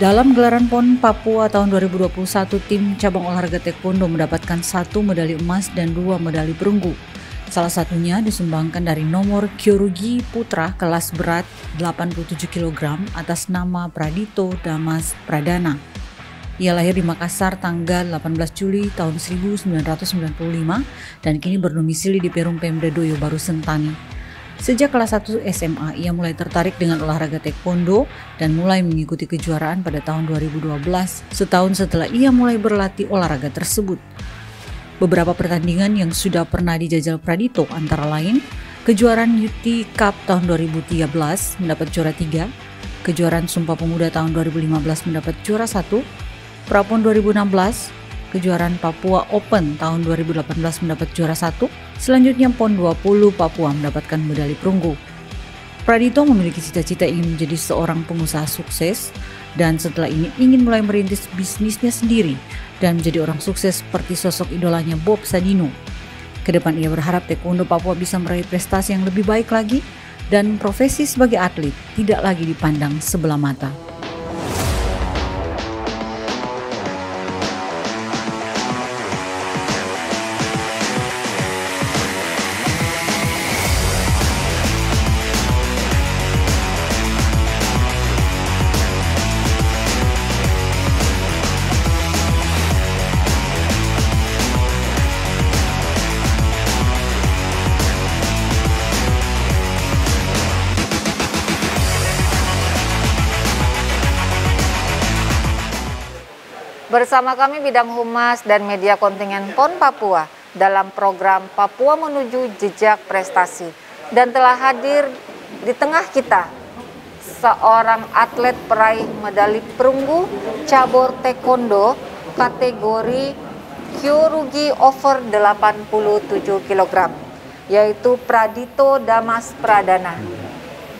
Dalam gelaran PON Papua tahun 2021, tim cabang olahraga taekwondo mendapatkan 1 medali emas dan 2 medali perunggu. Salah satunya disumbangkan dari nomor Kyorugi Putra kelas berat 87 kg atas nama Pradito Damas Pradana. Ia lahir di Makassar tanggal 18 Juli tahun 1995 dan kini berdomisili di Perum Pemda Doyo Baru Sentani. Sejak kelas 1 SMA, ia mulai tertarik dengan olahraga taekwondo dan mulai mengikuti kejuaraan pada tahun 2012, setahun setelah ia mulai berlatih olahraga tersebut. Beberapa pertandingan yang sudah pernah dijajal Pradito antara lain, kejuaraan UT Cup tahun 2013 mendapat juara 3, kejuaraan Sumpah Pemuda tahun 2015 mendapat juara 1, Prapon 2016, kejuaraan Papua Open tahun 2018 mendapat juara 1, selanjutnya PON 20 Papua mendapatkan medali perunggu. Pradito memiliki cita-cita ingin menjadi seorang pengusaha sukses dan setelah ini ingin mulai merintis bisnisnya sendiri dan menjadi orang sukses seperti sosok idolanya Bob Sadino. Kedepan ia berharap taekwondo Papua bisa meraih prestasi yang lebih baik lagi dan profesi sebagai atlet tidak lagi dipandang sebelah mata. Bersama kami Bidang Humas dan Media Kontingen PON Papua dalam program Papua Menuju Jejak Prestasi. Dan telah hadir di tengah kita seorang atlet peraih medali perunggu cabur taekwondo kategori Kyorugi over 87 kg, yaitu Pradito Damas Pradana.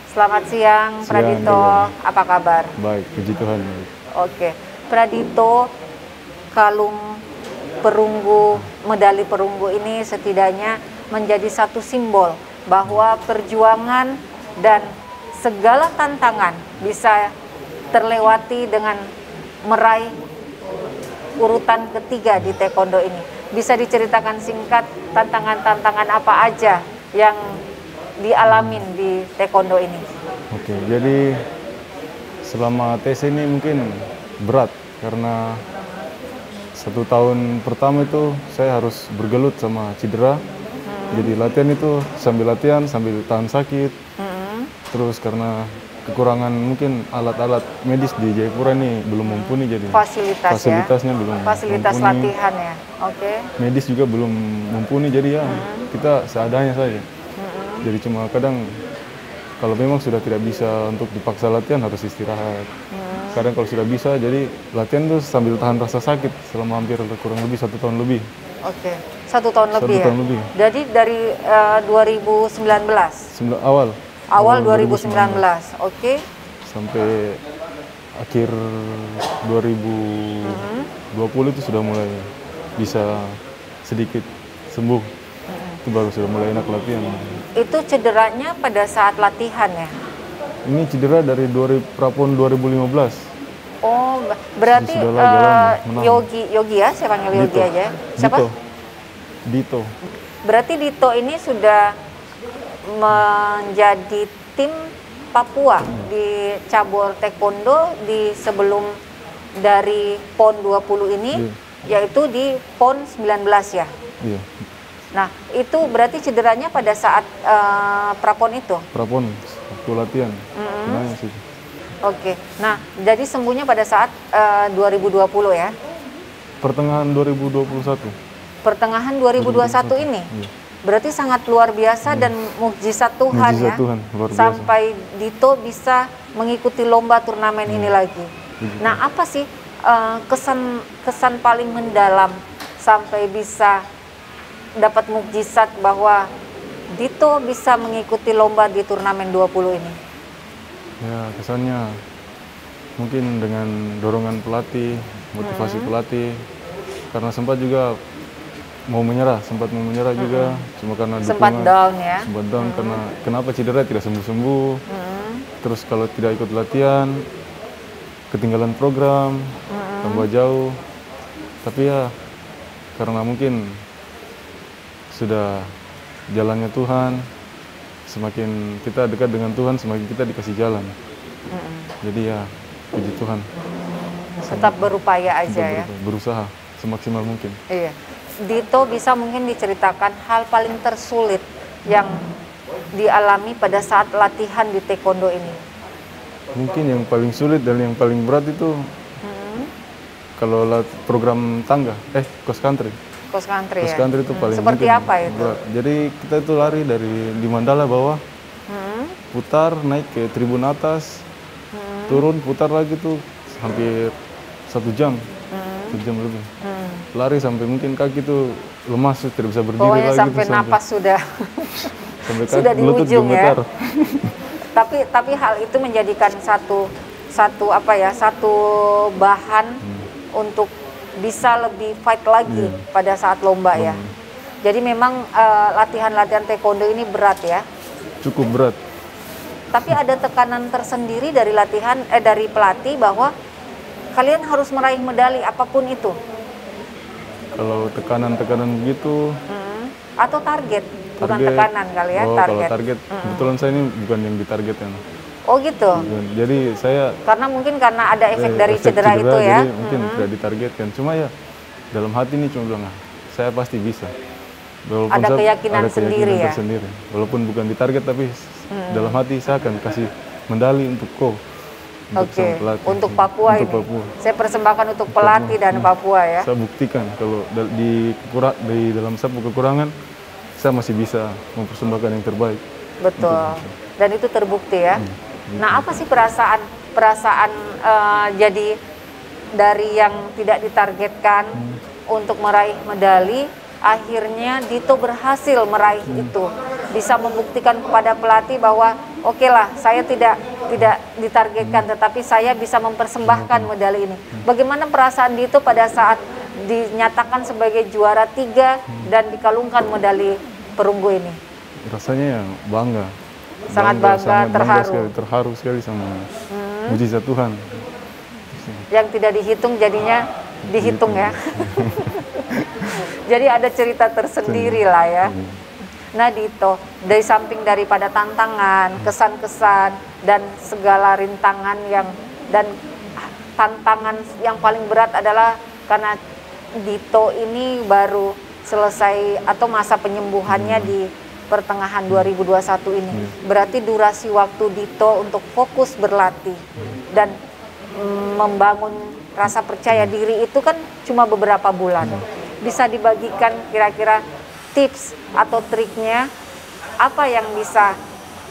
Selamat siang Pradito, apa kabar? Baik, puji Tuhan. Oke, Pradito, kalung perunggu, medali perunggu ini setidaknya menjadi satu simbol bahwa perjuangan dan segala tantangan bisa terlewati dengan meraih urutan ketiga di taekwondo ini. Bisa diceritakan singkat tantangan-tantangan apa aja yang dialamin di taekwondo ini? Oke, jadi selama tes ini mungkin berat karena 1 tahun pertama itu saya harus bergelut sama cedera. Jadi latihan itu sambil latihan sambil tahan sakit. Terus karena kekurangan mungkin alat-alat medis di Jayapura ini belum mumpuni, jadi fasilitasnya belum fasilitas mumpuni. latihan ya. Oke. Medis juga belum mumpuni, jadi ya kita seadanya saja. Jadi cuma kadang kalau memang sudah tidak bisa untuk dipaksa latihan harus istirahat. Kadang kalau sudah bisa, jadi latihan tuh sambil tahan rasa sakit selama hampir kurang lebih 1 tahun lebih. Oke, 1 tahun lebih 1 tahun lebih. Jadi dari 2019? Awal 2019, oke. Sampai akhir 2020 itu sudah mulai bisa sedikit sembuh. Itu baru sudah mulai enak latihan. Itu cederanya pada saat latihan ya? Ini cedera dari Prapon 2015. Oh, berarti Yogi ya, saya panggil Yogi Dito. aja. Siapa? Dito. Berarti Dito ini sudah menjadi tim Papua di cabur taekwondo di sebelum dari PON 20 ini, yaitu di PON 19 ya? Iya. Nah, itu berarti cederanya pada saat Prapon itu? Prapon, waktu latihan. Sih. Oke, nah jadi sembuhnya pada saat 2020 ya? Pertengahan 2021. Pertengahan 2021 ini? Iya. Berarti sangat luar biasa dan mukjizat Tuhan ya? Tuhan, luar biasa. Sampai Dito bisa mengikuti lomba turnamen ini lagi. Nah, apa sih kesan paling mendalam sampai bisa dapat mukjizat bahwa Dito bisa mengikuti lomba di turnamen 20 ini? Ya, kesannya mungkin dengan dorongan pelatih, motivasi pelatih, karena sempat mau menyerah juga, cuma karena dukungan. Sempat down ya? Sempat down karena kenapa cedera tidak sembuh-sembuh, terus kalau tidak ikut latihan, ketinggalan program, tambah jauh. Tapi ya karena mungkin sudah jalannya Tuhan, semakin kita dekat dengan Tuhan, semakin kita dikasih jalan. Jadi ya puji Tuhan. Tetap berupaya aja ya. Berusaha semaksimal mungkin. Iya. Dito bisa mungkin diceritakan hal paling tersulit yang dialami pada saat latihan di taekwondo ini. Mungkin yang paling sulit dan yang paling berat itu kalau program tangga, cross country. Cross country Cross ya. country itu paling Seperti mungkin apa itu? berat. Jadi kita itu lari di Mandala bawah, putar naik ke tribun atas, turun putar lagi tuh hampir 1 jam, 1 jam lebih. Lari sampai mungkin kaki tuh lemas, tidak bisa berdiri Pokoknya lagi. sampai napas sudah sampai sudah di lutut ujung ya. gemetar. Tapi hal itu menjadikan satu bahan untuk bisa lebih fight lagi pada saat lomba ya. Jadi memang latihan-latihan taekwondo ini berat ya. Cukup berat. Tapi ada tekanan tersendiri dari dari pelatih bahwa kalian harus meraih medali apapun itu. Kalau tekanan begitu atau target, bukan tekanan kali ya, target. Kalau target, kebetulan saya ini bukan yang ditargetkan. Oh gitu. Jadi saya karena ada efek dari cedera itu ya. Jadi mungkin tidak ditargetkan. Cuma ya dalam hati ini cuma bilang, saya pasti bisa. Walaupun ada keyakinan sendiri ya. Tersendiri. Walaupun bukan ditarget tapi dalam hati saya akan kasih medali untuk untuk Papua ini. Saya persembahkan untuk pelatih dan Papua ya. Saya buktikan kalau di dalam sapu kekurangan saya masih bisa mempersembahkan yang terbaik. Betul. Dan itu terbukti ya. Nah, apa sih perasaan jadi dari yang tidak ditargetkan untuk meraih medali, akhirnya Dito berhasil meraih itu, bisa membuktikan kepada pelatih bahwa oke lah, saya tidak ditargetkan, tetapi saya bisa mempersembahkan medali ini. Bagaimana perasaan Dito pada saat dinyatakan sebagai juara 3 dan dikalungkan medali perunggu ini? Rasanya ya bangga. Sangat bangga, terharu sekali sama mujizat Tuhan. Yang tidak dihitung jadinya dihitung ya. Jadi ada cerita tersendiri lah ya. Nah Dito, dari samping daripada tantangan, kesan-kesan dan segala rintangan dan tantangan yang paling berat adalah karena Dito ini baru selesai atau masa penyembuhannya di pertengahan 2021 ini. Berarti durasi waktu Dito untuk fokus berlatih dan membangun rasa percaya diri itu kan cuma beberapa bulan. Bisa dibagikan kira-kira tips atau triknya apa yang bisa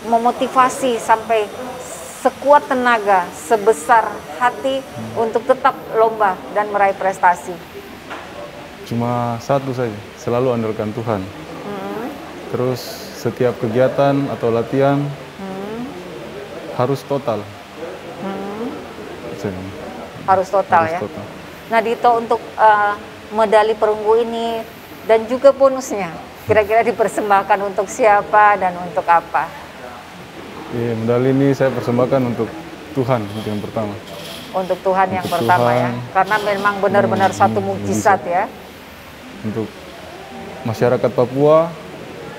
memotivasi sampai sekuat tenaga, sebesar hati untuk tetap lomba dan meraih prestasi? Cuma satu saja, selalu andalkan Tuhan. Terus setiap kegiatan atau latihan harus total. Harus total ya. Total. Nah Dito, untuk medali perunggu ini dan juga bonusnya, kira-kira dipersembahkan untuk siapa dan untuk apa? Medali ini saya persembahkan untuk Tuhan yang pertama. Untuk Tuhan yang pertama ya, karena memang benar-benar satu mukjizat ya. Untuk masyarakat Papua,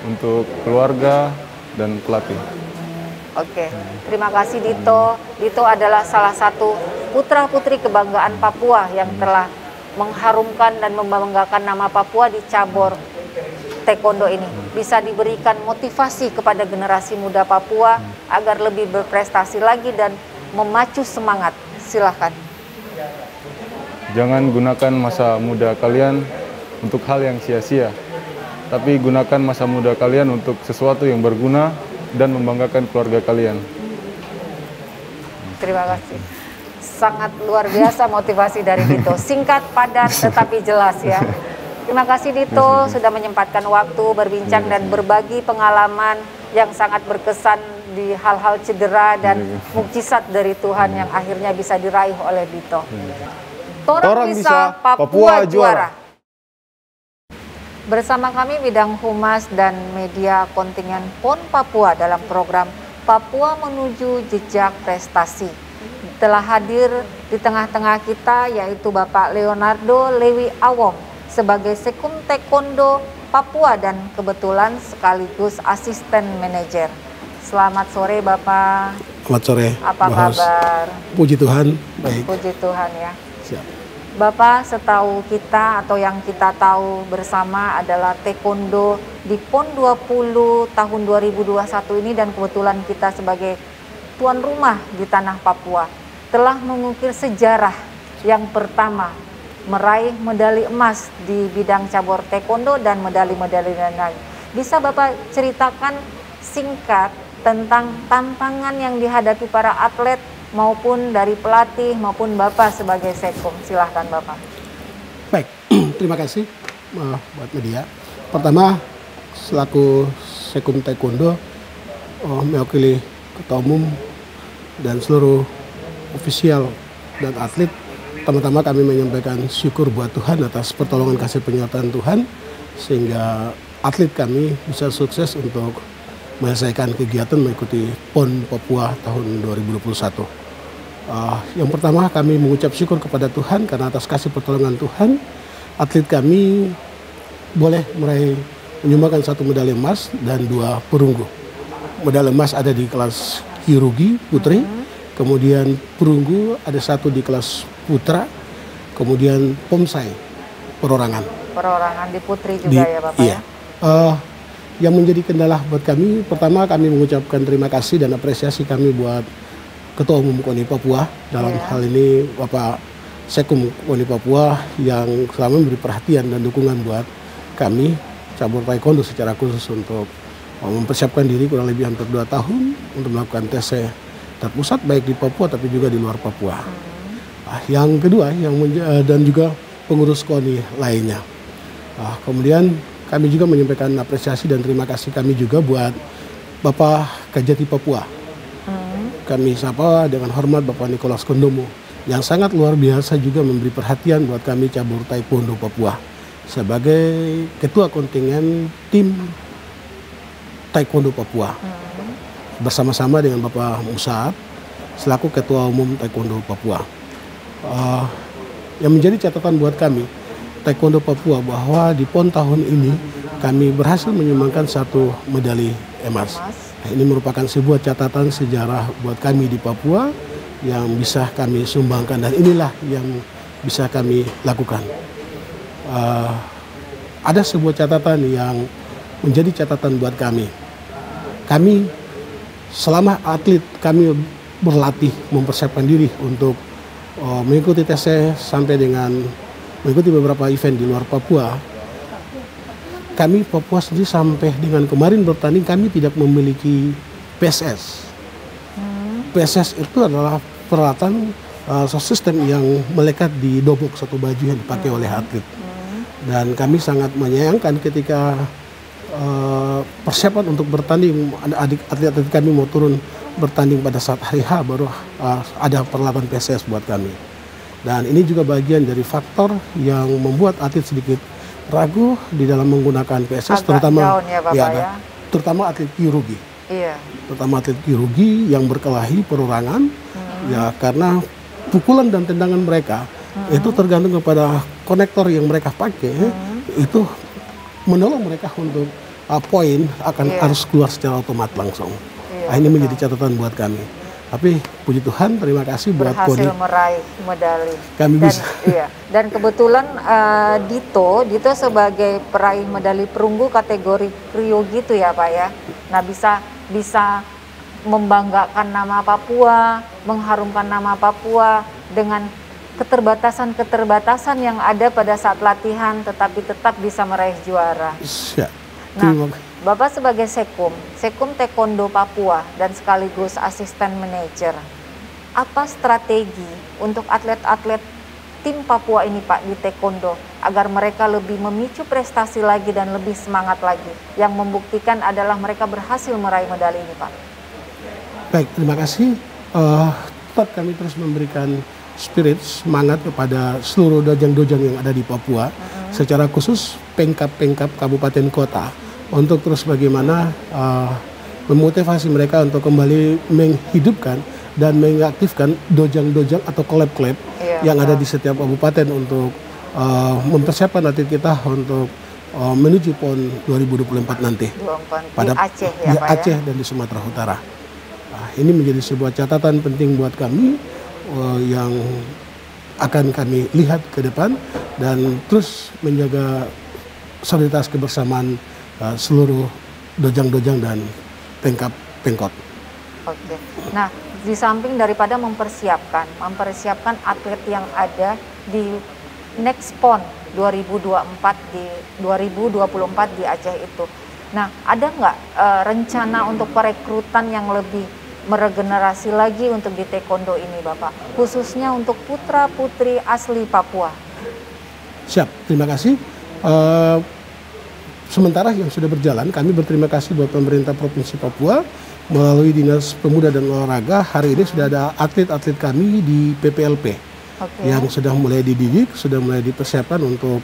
untuk keluarga dan pelatih. Oke, terima kasih Dito. Dito adalah salah satu putra-putri kebanggaan Papua yang telah mengharumkan dan membanggakan nama Papua di cabur taekwondo ini. Bisa diberikan motivasi kepada generasi muda Papua agar lebih berprestasi lagi dan memacu semangat. Silakan. Jangan gunakan masa muda kalian untuk hal yang sia-sia. Tapi gunakan masa muda kalian untuk sesuatu yang berguna dan membanggakan keluarga kalian. Terima kasih. Sangat luar biasa motivasi dari Dito. Singkat, padat, tetapi jelas ya. Terima kasih Dito sudah menyempatkan waktu berbincang dan berbagi pengalaman yang sangat berkesan di hal-hal cedera dan mukjizat dari Tuhan yang akhirnya bisa diraih oleh Dito. Torang bisa, Papua juara. Bersama kami Bidang Humas dan Media Kontingen PON Papua dalam program Papua Menuju Jejak Prestasi. telah hadir di tengah-tengah kita, yaitu Bapak Leonardo Lewi Awong sebagai Sekum Taekwondo Papua dan kebetulan sekaligus asisten manajer. Selamat sore Bapak. Selamat sore. Apa kabar? Puji Tuhan, baik. Puji Tuhan ya. Siap. Bapak, setahu kita atau yang kita tahu bersama adalah Taekwondo di PON 20 tahun 2021 ini, dan kebetulan kita sebagai tuan rumah di tanah Papua telah mengukir sejarah yang pertama meraih medali emas di bidang cabur Taekwondo dan medali-medali lain. Bisa Bapak ceritakan singkat tentang tantangan yang dihadapi para atlet maupun dari pelatih maupun Bapak sebagai Sekum? Silahkan Bapak. Baik, terima kasih buat media. Pertama, selaku Sekum Taekwondo, mewakili Ketua Umum dan seluruh ofisial dan atlet, pertama-tama kami menyampaikan syukur buat Tuhan atas pertolongan kasih penyertaan Tuhan sehingga atlet kami bisa sukses untuk menyelesaikan kegiatan mengikuti PON Papua tahun 2021. Yang pertama kami mengucap syukur kepada Tuhan karena atas kasih pertolongan Tuhan, atlet kami boleh menyumbangkan 1 medali emas dan 2 perunggu. Medali emas ada di kelas Kyorugi Putri, kemudian perunggu ada 1 di kelas Putra, kemudian Pomsai perorangan. Perorangan di Putri juga ya Bapak iya. Ya? Yang menjadi kendala buat kami, pertama kami mengucapkan terima kasih dan apresiasi kami buat Ketua Umum KONI Papua, dalam hal ini Bapak Sekum KONI Papua yang selama memberi perhatian dan dukungan buat kami cabur taekwondo secara khusus untuk mempersiapkan diri kurang lebih hampir 2 tahun untuk melakukan TC terpusat baik di Papua tapi juga di luar Papua. Yang kedua dan juga pengurus KONI lainnya. Kemudian kami juga menyampaikan apresiasi dan terima kasih kami juga buat Bapak Kajati Papua. Kami sapa dengan hormat Bapak Nicholas Kondomo yang sangat luar biasa juga memberi perhatian buat kami cabur taekwondo Papua sebagai ketua kontingen tim taekwondo Papua bersama-sama dengan Bapak Musab selaku ketua umum taekwondo Papua. Yang menjadi catatan buat kami taekwondo Papua bahwa di PON tahun ini kami berhasil menyumbangkan 1 medali emas. Ini merupakan sebuah catatan sejarah buat kami di Papua yang bisa kami sumbangkan dan inilah yang bisa kami lakukan. Ada sebuah catatan yang menjadi catatan buat kami. Kami selama atlet kami berlatih mempersiapkan diri untuk mengikuti TC sampai dengan mengikuti beberapa event di luar Papua. Kami Papua sendiri sampai dengan kemarin bertanding kami tidak memiliki PSS. PSS itu adalah peralatan sistem yang melekat di dobok satu baju yang dipakai oleh atlet. Dan kami sangat menyayangkan ketika persiapan untuk bertanding atlet-atlet kami mau turun bertanding pada saat hari H baru ada peralatan PSS buat kami. Dan ini juga bagian dari faktor yang membuat atlet sedikit ragu di dalam menggunakan PSS, terutama terutama atlet Kyorugi. Iya. Terutama atlet Kyorugi yang berkelahi perorangan, ya karena pukulan dan tendangan mereka itu tergantung kepada konektor yang mereka pakai, itu menolong mereka untuk poin harus keluar secara otomatis langsung. Ini menjadi catatan buat kami. Tapi puji Tuhan, terima kasih buat KONI. Berhasil meraih medali. Kami bisa. Iya. Dan kebetulan Dito sebagai peraih medali perunggu kategori Kyorugi gitu ya Pak ya. Nah bisa membanggakan nama Papua, mengharumkan nama Papua dengan keterbatasan yang ada pada saat latihan, tetapi tetap bisa meraih juara. Ya. Nah, Bapak sebagai Sekum Taekwondo Papua dan sekaligus asisten manajer, apa strategi untuk atlet-atlet tim Papua ini Pak di Taekwondo agar mereka lebih memicu prestasi lagi dan lebih semangat lagi? Yang membuktikan adalah mereka berhasil meraih medali ini Pak. Baik, terima kasih. Tetap kami terus memberikan spirit, semangat kepada seluruh dojang-dojang yang ada di Papua, secara khusus pengkap-pengkap kabupaten kota, untuk terus bagaimana memotivasi mereka untuk kembali menghidupkan dan mengaktifkan dojang-dojang atau klub-klub yang ada di setiap kabupaten untuk mempersiapkan atlet kita untuk menuju PON 2024 nanti. Pada Aceh ya, di Pak Aceh dan di Sumatera Utara. Nah, ini menjadi sebuah catatan penting buat kami yang akan kami lihat ke depan dan terus menjaga soliditas kebersamaan seluruh dojang-dojang dan pengkap-pengkot. Oke. Nah, di samping daripada mempersiapkan atlet yang ada di next PON 2024 di Aceh itu. Nah, ada nggak rencana untuk perekrutan yang lebih meregenerasi lagi untuk di taekwondo ini, Bapak? Khususnya untuk putra-putri asli Papua. Siap, terima kasih. Sementara yang sudah berjalan, kami berterima kasih buat pemerintah Provinsi Papua melalui Dinas Pemuda dan Olahraga. Hari ini sudah ada atlet-atlet kami di PPLP yang sudah mulai dididik, sudah mulai dipersiapkan untuk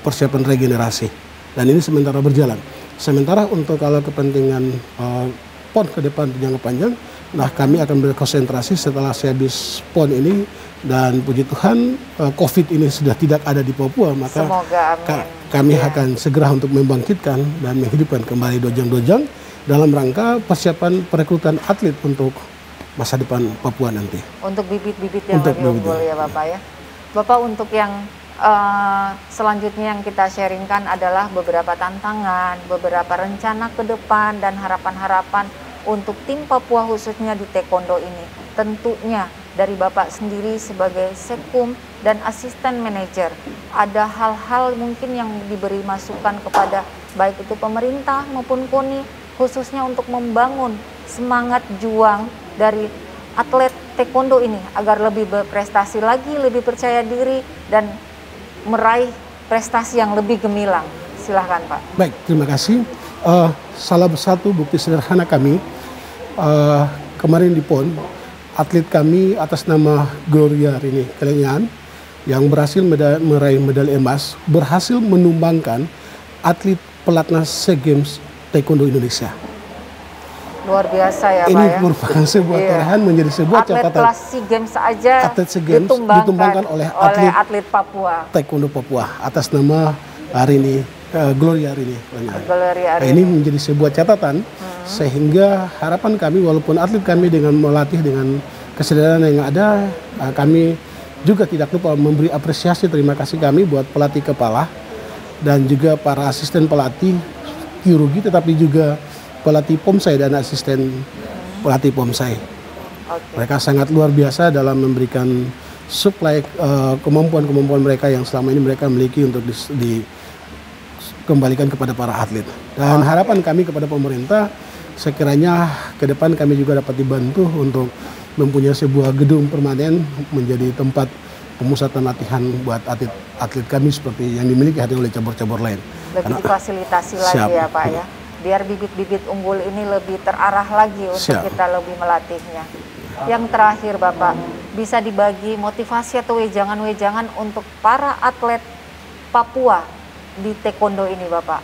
persiapan regenerasi. Dan ini sementara berjalan. Sementara untuk kalau kepentingan PON ke depan jangka panjang, nah kami akan berkonsentrasi setelah habis PON ini dan puji Tuhan COVID ini sudah tidak ada di Papua, maka kami akan segera untuk membangkitkan dan menghidupkan kembali dojang-dojang dalam rangka persiapan perekrutan atlet untuk masa depan Papua nanti. Untuk bibit-bibit yang lebih unggul ya Bapak ya. Bapak, untuk yang selanjutnya yang kita sharingkan adalah beberapa tantangan, beberapa rencana ke depan dan harapan-harapan untuk tim Papua khususnya di taekwondo ini. Tentunya dari Bapak sendiri sebagai sekum dan asisten manajer, ada hal-hal mungkin yang diberi masukan kepada baik itu pemerintah maupun KONI khususnya untuk membangun semangat juang dari atlet taekwondo ini agar lebih berprestasi lagi, lebih percaya diri dan meraih prestasi yang lebih gemilang. Silahkan Pak. Baik, terima kasih. Salah satu bukti sederhana kami kemarin di PON, atlet kami atas nama Gloria Rini Kelenyan yang berhasil meraih medali emas berhasil menumbangkan atlet pelatnas SEA Games Taekwondo Indonesia. Luar biasa ya Pak ya. Ini merupakan sebuah torehan, menjadi sebuah atlet catatan. kelas SEA Games saja atlet SEA Games ditumbangkan oleh atlet Papua. Taekwondo Papua atas nama Rini Gloria Rini. Ini menjadi sebuah catatan sehingga harapan kami walaupun atlet kami dengan melatih dengan kesadaran yang ada, kami juga tidak lupa memberi apresiasi terima kasih kami buat pelatih kepala dan juga para asisten pelatih Kyurugi, tetapi juga pelatih POMSAI dan asisten pelatih POMSAI. Mereka sangat luar biasa dalam memberikan suplai kemampuan-kemampuan mereka yang selama ini mereka miliki untuk dikembalikan kepada para atlet. Dan harapan kami kepada pemerintah, sekiranya ke depan kami juga dapat dibantu untuk mempunyai sebuah gedung permanen menjadi tempat pemusatan latihan buat atlet kami seperti yang dimiliki oleh cabur-cabur lain. Lebih difasilitasi lagi ya Pak ya, biar bibit-bibit unggul ini lebih terarah lagi untuk kita lebih melatihnya. Yang terakhir Bapak, bisa dibagi motivasi atau wejangan-wejangan untuk para atlet Papua di taekwondo ini Bapak?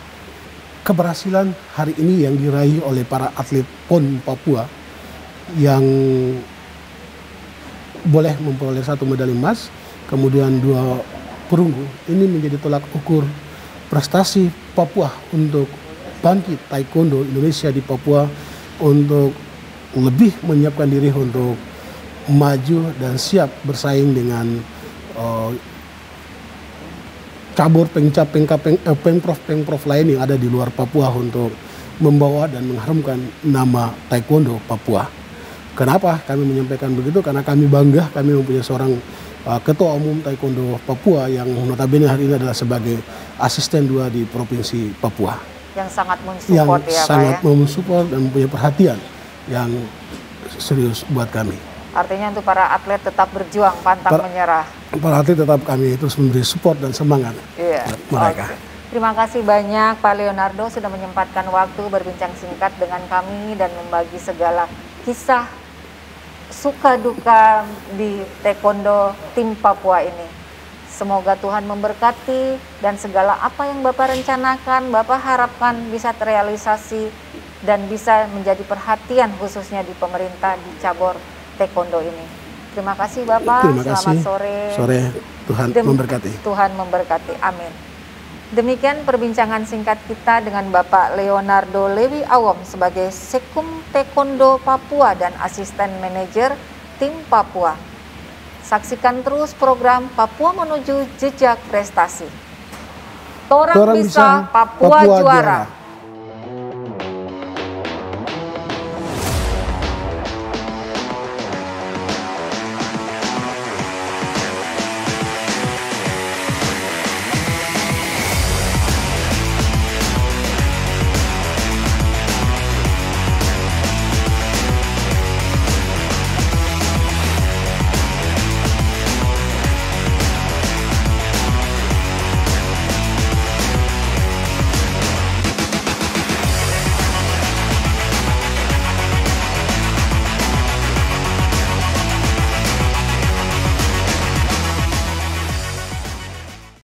Keberhasilan hari ini yang diraih oleh para atlet PON Papua yang boleh memperoleh 1 medali emas, kemudian 2 perunggu, ini menjadi tolak ukur prestasi Papua untuk bangkit taekwondo Indonesia di Papua untuk lebih menyiapkan diri untuk maju dan siap bersaing dengan cabur pengprov lain yang ada di luar Papua untuk membawa dan mengharumkan nama taekwondo Papua. Kenapa kami menyampaikan begitu? Karena kami bangga kami mempunyai seorang ketua umum taekwondo Papua yang notabene hari ini adalah sebagai asisten 2 di Provinsi Papua. Yang sangat mensupport ya Pak ya? Yang sangat mensupport dan mempunyai perhatian yang serius buat kami. Artinya untuk para atlet tetap berjuang, pantang menyerah. Para atlet tetap kami terus memberi support dan semangat mereka. Terima kasih banyak Pak Leonardo sudah menyempatkan waktu berbincang singkat dengan kami dan membagi segala kisah suka duka di taekwondo tim Papua ini. Semoga Tuhan memberkati dan segala apa yang Bapak rencanakan, Bapak harapkan bisa terrealisasi dan bisa menjadi perhatian khususnya di pemerintah di cabur taekwondo ini. Terima kasih Bapak. Terima kasih. Selamat sore. Sore. Tuhan memberkati. Tuhan memberkati. Amin. Demikian perbincangan singkat kita dengan Bapak Leonardo Lewi Awom sebagai Sekum Taekwondo Papua dan Asisten Manajer Tim Papua. Saksikan terus program Papua Menuju Jejak Prestasi. Torang bisa, Papua juara.